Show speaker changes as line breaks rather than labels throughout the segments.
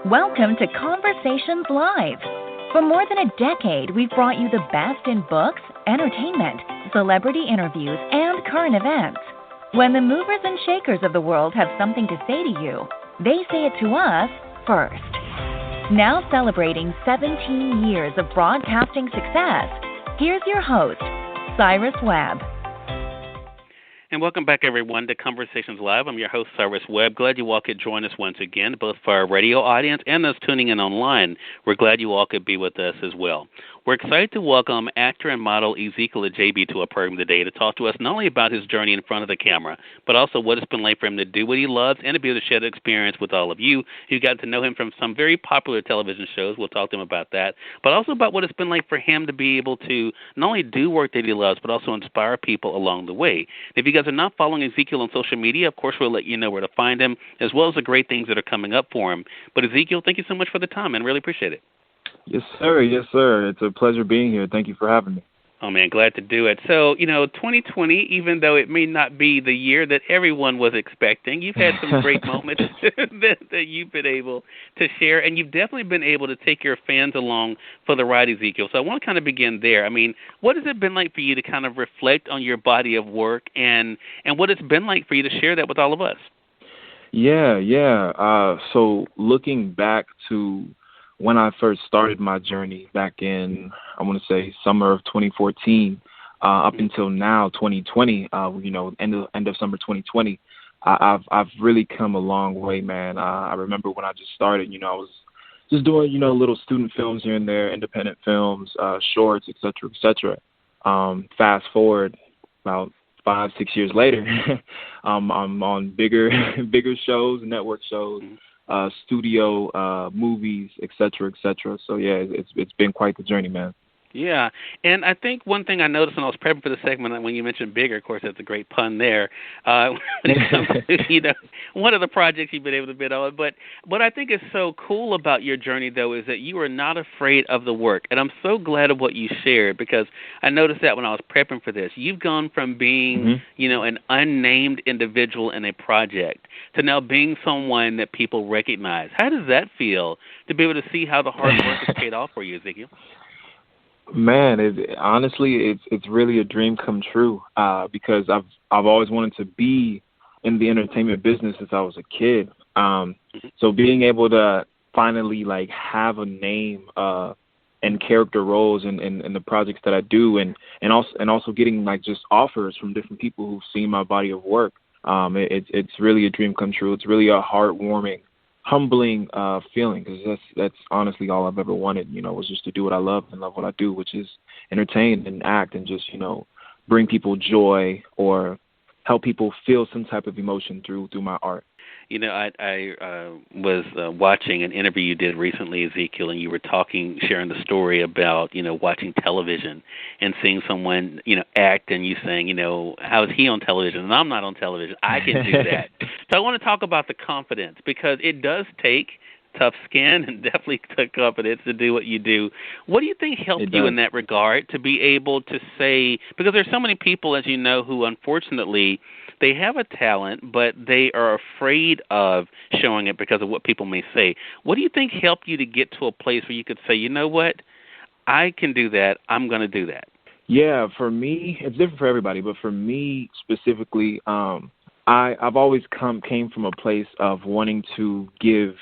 Welcome to Conversations Live. For more than a decade, we've brought you the best in books, entertainment, celebrity interviews, and current events. When the movers and shakers of the world have something to say to you, they say it to us first. Now celebrating 17 years of broadcasting success, here's your host, Cyrus Webb.
And welcome back, everyone, to Conversations Live. I'm your host, Cyrus Webb. Glad you all could join us once again, both for our radio audience and those tuning in online. We're glad you all could be with us as well. We're excited to welcome actor and model Ezekiel Ajeigbe to our program today to talk to us not only about his journey in front of the camera, but also what it's been like for him to do what he loves and to be able to share the experience with all of you who got to know him from some very popular television shows. We'll talk to him about that, but also about what it's been like for him to be able to not only do work that he loves, but also inspire people along the way. If you guys are not following Ezekiel on social media, of course, we'll let you know where to find him, as well as the great things that are coming up for him. But Ezekiel, thank you so much for the time, and really appreciate it.
Yes, sir. Yes, sir. It's a pleasure being here. Thank you for having me.
Oh, man, glad to do it. So, 2020, even though it may not be the year that everyone was expecting, you've had some great moments that you've been able to share, and you've definitely been able to take your fans along for the ride, Ezekiel. So I want to kind of begin there. I mean, what has it been like for you to kind of reflect on your body of work and what it's been like for you to share that with all of us?
Yeah. So looking back to when I first started my journey back in, I want to say, summer of 2014, up until now, 2020, end of summer 2020, I've really come a long way, man. I remember when I just started, I was just doing, little student films here and there, independent films, shorts, et cetera. Fast forward about 5-6 years later, I'm on bigger shows, network shows, studio, movies, et cetera. So, yeah, it's been quite the journey, man.
Yeah, and I think one thing I noticed when I was prepping for the segment, when you mentioned bigger, of course, that's a great pun there, when it comes to, one of the projects you've been able to bid on. But what I think is so cool about your journey, though, is that you are not afraid of the work. And I'm so glad of what you shared, because I noticed that when I was prepping for this. You've gone from being, an unnamed individual in a project to now being someone that people recognize. How does that feel to be able to see how the hard work has paid off for you, Ezekiel?
Man, honestly, it's really a dream come true, because I've always wanted to be in the entertainment business since I was a kid. So being able to finally have a name and character roles in the projects that I do, and also getting just offers from different people who've seen my body of work. It's really a dream come true. It's really a heartwarming, humbling feeling, because that's honestly all I've ever wanted, was just to do what I love and love what I do, which is entertain and act and just, bring people joy or help people feel some type of emotion through my art.
I was watching an interview you did recently, Ezekiel, and you were sharing the story about, watching television and seeing someone, act, and you saying, how is he on television? And I'm not on television. I can do that. So I want to talk about the confidence, because it does take tough skin and definitely tough confidence to do what you do. What do you think helped you in that regard to be able to say, because there's so many people, as you know, who unfortunately they have a talent, but they are afraid of showing it because of what people may say. What do you think helped you to get to a place where you could say, you know what, I can do that, I'm going to do that?
Yeah, for me, it's different for everybody, but for me specifically, I've always came from a place of wanting to give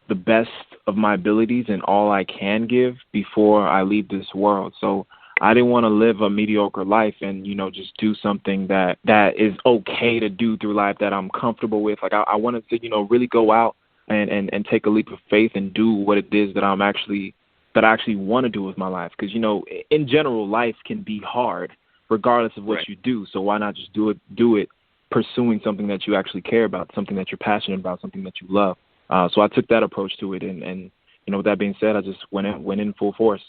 the best of my abilities and all I can give before I leave this world. So I didn't want to live a mediocre life and, just do something that is okay to do through life, that I'm comfortable with. I wanted to, really go out and take a leap of faith and do what it is that I actually want to do with my life. Because, in general, life can be hard regardless of what you do. So why not just do it pursuing something that you actually care about, something that you're passionate about, something that you love. So I took that approach to it. And with that being said, I just went in full force.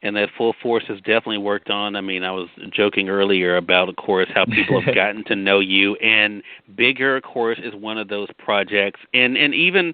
and that full force has definitely worked on. I mean, I was joking earlier about, of course, how people have gotten to know you, and Bigger, of course, is one of those projects. And even,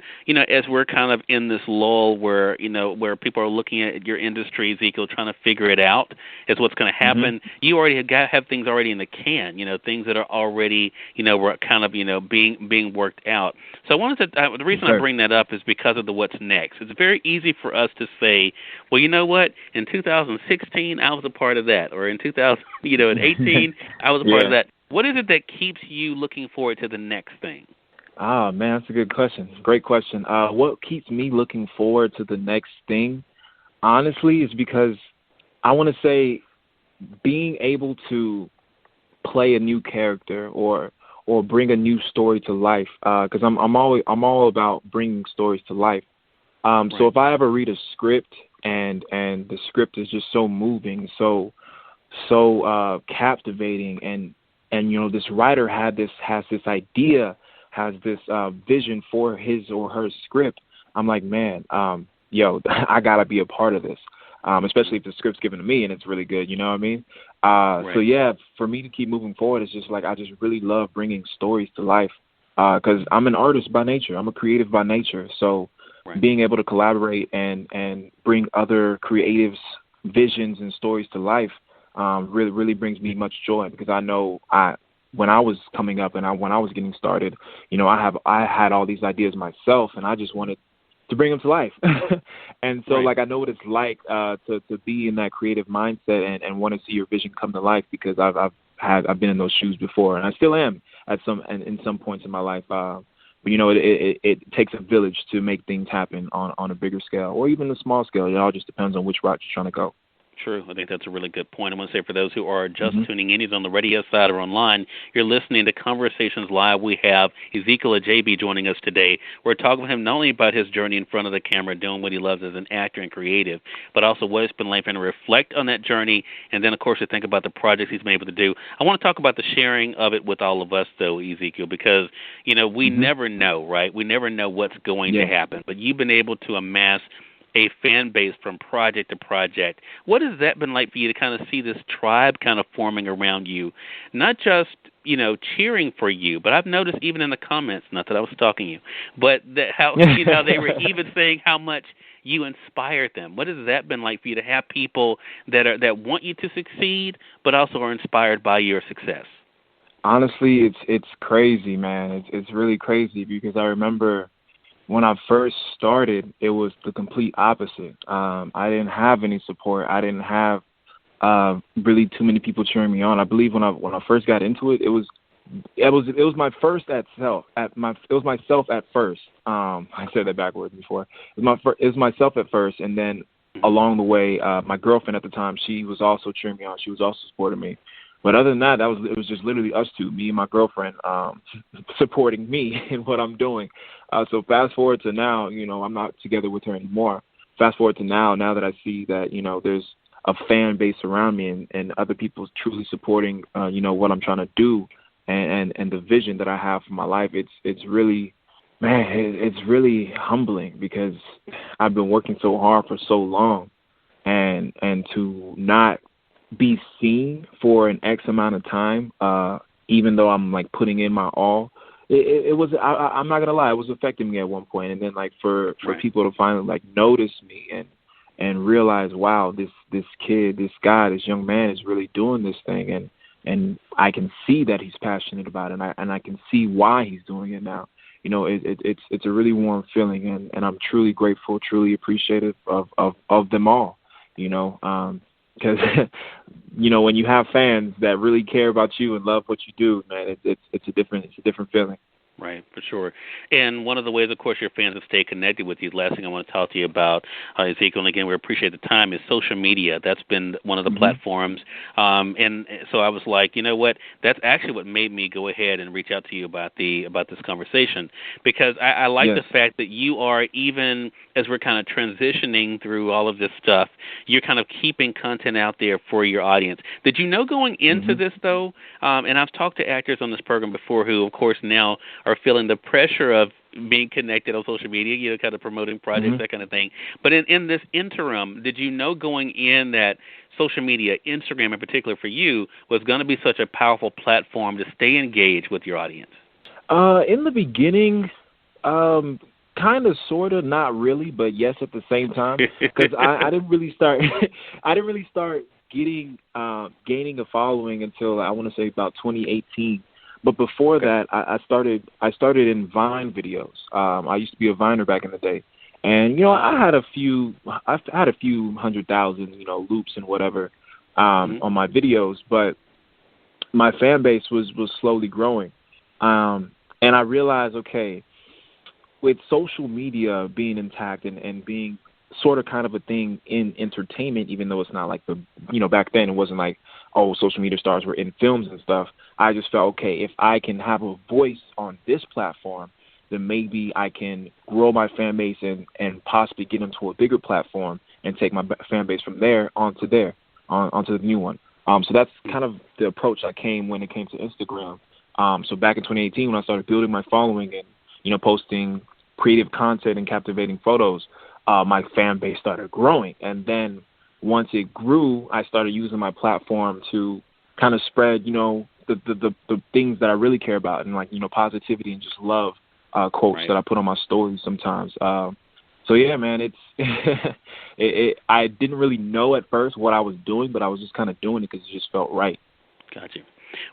as we're kind of in this lull where, where people are looking at your industry, Ezekiel, trying to figure it out as what's going to happen, you already have things already in the can, things that are already, were kind of, being worked out. So I wanted to, the reason I bring that up is because of the what's next. It's very easy for us to say, well, you know what, in 2016, I was a part of that, or in 2018, I was a part of that. What is it that keeps you looking forward to the next thing?
Ah, man, that's a good question. Great question. What keeps me looking forward to the next thing, honestly, is because I want to say being able to play a new character or bring a new story to life. Because I'm all about bringing stories to life. So if I ever read a script and the script is just so moving, so captivating, and this writer has this idea, has this vision for his or her script, I'm like, man, I gotta be a part of this. Especially if the script's given to me and it's really good, you know what I mean? So yeah, for me to keep moving forward, it's just like I just really love bringing stories to life. Because I'm an artist by nature, I'm a creative by nature. So being able to collaborate and bring other creatives' visions and stories to life really brings me much joy, because I know when I was coming up and when I was getting started, I had all these ideas myself, and I just wanted to bring them to life. And so I know what it's like to be in that creative mindset and want to see your vision come to life, because I've been in those shoes before, and I still am in some points in my life. But it takes a village to make things happen on a bigger scale, or even a small scale. It all just depends on which route you're trying to go.
True. I think that's a really good point. I want to say for those who are just tuning in, either on the radio side or online, you're listening to Conversations Live. We have Ezekiel Ajeigbe joining us today. We're talking with him not only about his journey in front of the camera, doing what he loves as an actor and creative, but also what it's been like for him to reflect on that journey, and then, of course, to think about the projects he's been able to do. I want to talk about the sharing of it with all of us, though, Ezekiel, because, we never know, right? We never know what's going to happen. But you've been able to amass a fan base from project to project. What has that been like for you to kind of see this tribe kind of forming around you? Not just, cheering for you, but I've noticed even in the comments, not that I was stalking you, but how they were even saying how much you inspired them. What has that been like for you to have people that want you to succeed, but also are inspired by your success?
Honestly, it's crazy, man. It's really crazy, because I remember when I first started, it was the complete opposite. I didn't have any support. I didn't have really too many people cheering me on. I believe when I first got into it, it was my first at self. It was myself at first. I said that backwards before. It was myself at first, and then along the way, my girlfriend at the time, she was also cheering me on. She was also supporting me. But other than that, it was just literally us two, me and my girlfriend, supporting me in what I'm doing. So fast forward to now, I'm not together with her anymore. Fast forward to now that I see that, there's a fan base around me and other people truly supporting, what I'm trying to do and the vision that I have for my life. It's really, man, it's really humbling, because I've been working so hard for so long, and to not be seen for an X amount of time, even though I'm like putting in my all, it was, I'm not gonna lie, it was affecting me at one point. And then for people to finally notice me and realize, wow, this kid, this guy, this young man is really doing this thing, and I can see that he's passionate about it, and I can see why he's doing it now. It's a really warm feeling, and I'm truly grateful, truly appreciative of them all. Because, when you have fans that really care about you and love what you do, man, it's a different feeling.
Right, for sure. And one of the ways, of course, your fans have stayed connected with you, the last thing I want to talk to you about, Ezekiel, and again, we appreciate the time, is social media. That's been one of the platforms. And so I was like, you know what, that's actually what made me go ahead and reach out to you about this conversation, because I like the fact that you are, even as we're kind of transitioning through all of this stuff, you're kind of keeping content out there for your audience. Did you know going into this, though, and I've talked to actors on this program before who, of course, now are feeling the pressure of being connected on social media, kind of promoting projects, that kind of thing. But in this interim, did you know going in that social media, Instagram in particular for you, was going to be such a powerful platform to stay engaged with your audience?
In the beginning, kind of, sort of, not really, but yes at the same time, because I didn't really start. I didn't really start gaining a following until I want to say about 2018. But before that, I started in Vine videos. I used to be a Viner back in the day, and I had a few 100,000 loops and whatever on my videos, but my fan base was slowly growing, and I realized, okay, with social media being intact and being sort of kind of a thing in entertainment, even though it's not like back then it wasn't like, oh, social media stars were in films and stuff. I just felt, okay, if I can have a voice on this platform, then maybe I can grow my fan base and possibly get into a bigger platform and take my fan base from there onto the new one. So that's kind of the approach I came when it came to Instagram. So back in 2018, when I started building my following and posting creative content and captivating photos, my fan base started growing. And then once it grew, I started using my platform to kind of spread, the things that I really care about, and positivity and just love quotes that I put on my stories sometimes. So yeah, man, it's I didn't really know at first what I was doing, but I was just kind of doing it because it just felt right.
Gotcha.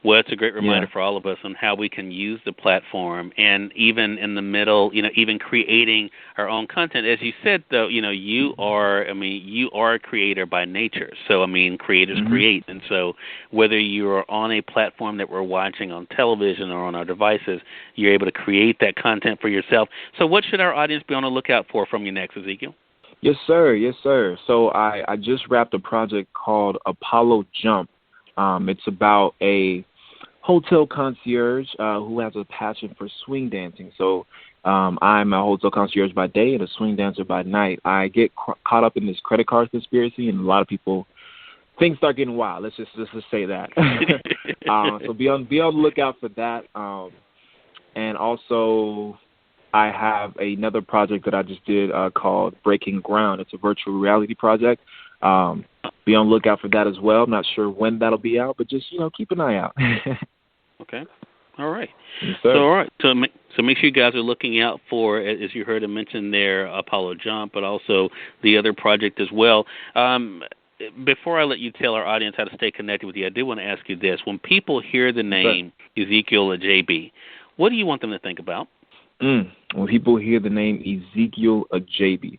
Well, it's a great reminder for all of us on how we can use the platform, and even in the middle, even creating our own content. As you said, though, you are a creator by nature. So, creators create. And so whether you are on a platform that we're watching on television or on our devices, you're able to create that content for yourself. So what should our audience be on the lookout for from you next, Ezekiel?
Yes, sir. Yes, sir. So I just wrapped a project called Apollo Jump. It's about a hotel concierge who has a passion for swing dancing. So I'm a hotel concierge by day and a swing dancer by night. I get caught up in this credit card conspiracy, and a lot of people, things start getting wild. Let's just say that. So be on the lookout for that. And also, I have another project that I just did called Breaking Ground. It's a virtual reality project. Be on the lookout for that as well. I'm not sure when that'll be out, but just, keep an eye out.
Okay. All right.
Yes,
So make sure you guys are looking out for, as you heard him mention there, Apollo Jump, but also the other project as well. Before I let you tell our audience how to stay connected with you, I do want to ask you this. When people hear the name Ezekiel Ajeigbe, what do you want them to think about?
When people hear the name Ezekiel Ajeigbe,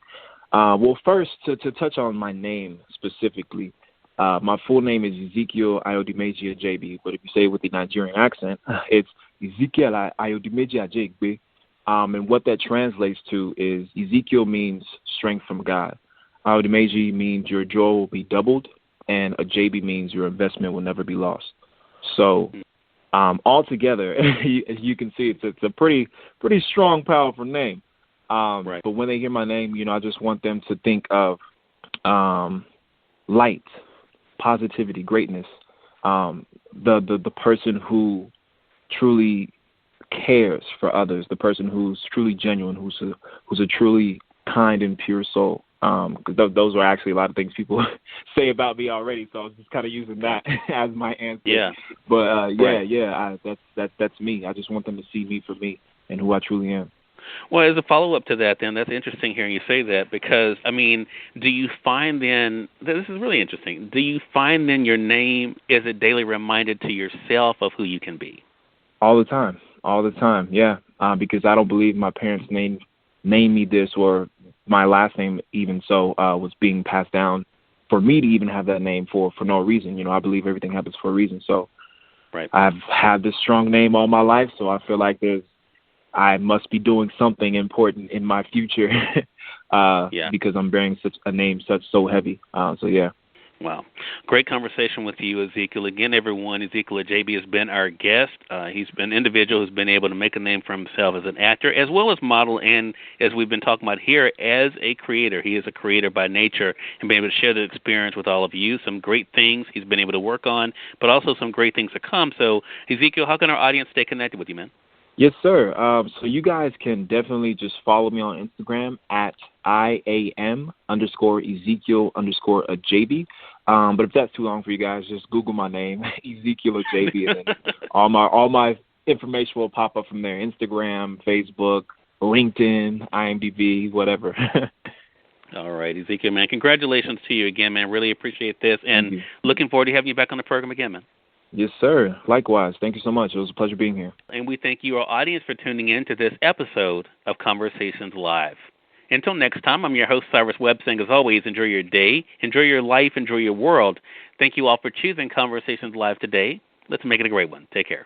well, first, to touch on my name specifically, my full name is Ezekiel Ajeigbe, but if you say it with the Nigerian accent, it's Ezekiel Ajeigbe. And what that translates to is Ezekiel means strength from God. Ajeigbe means your joy will be doubled, and Ajeigbe means your investment will never be lost. So altogether, as you can see, it's a pretty strong, powerful name. But when they hear my name, I just want them to think of light, positivity, greatness, the person who truly cares for others, the person who's truly genuine, who's a truly kind and pure soul. Because those are actually a lot of things people say about me already, so I was just kind of using that as my answer.
Yeah.
But that's me. I just want them to see me for me and who I truly am.
Well, as a follow-up to that, then, that's interesting hearing you say that, because, do you find then, this is really interesting, do you find then your name is a daily reminder to yourself of who you can be?
All the time, yeah, because I don't believe my parents named me this, or my last name even so was being passed down for me to even have that name for no reason. I believe everything happens for a reason, so I've had this strong name all my life, so I feel like I must be doing something important in my future because I'm bearing such a name so heavy. So, yeah.
Wow. Great conversation with you, Ezekiel. Again, everyone, Ezekiel Ajeigbe has been our guest. He's been an individual who's been able to make a name for himself as an actor, as well as model, and as we've been talking about here, as a creator. He is a creator by nature, and being able to share that experience with all of you. Some great things he's been able to work on, but also some great things to come. So, Ezekiel, how can our audience stay connected with you, man?
Yes, sir. So you guys can definitely just follow me on Instagram at IAM_Ezekiel Ajeigbe. But if that's too long for you guys, just Google my name, Ezekiel Ajeigbe, and then all my information will pop up from there. Instagram, Facebook, LinkedIn, IMDb, whatever.
All right, Ezekiel, man. Congratulations to you again, man. Really appreciate this, and looking forward to having you back on the program again, man.
Yes, sir. Likewise. Thank you so much. It was a pleasure being here.
And we thank you, our audience, for tuning in to this episode of Conversations Live. Until next time, I'm your host, Cyrus Webb, saying, as always, enjoy your day, enjoy your life, enjoy your world. Thank you all for choosing Conversations Live today. Let's make it a great one. Take care.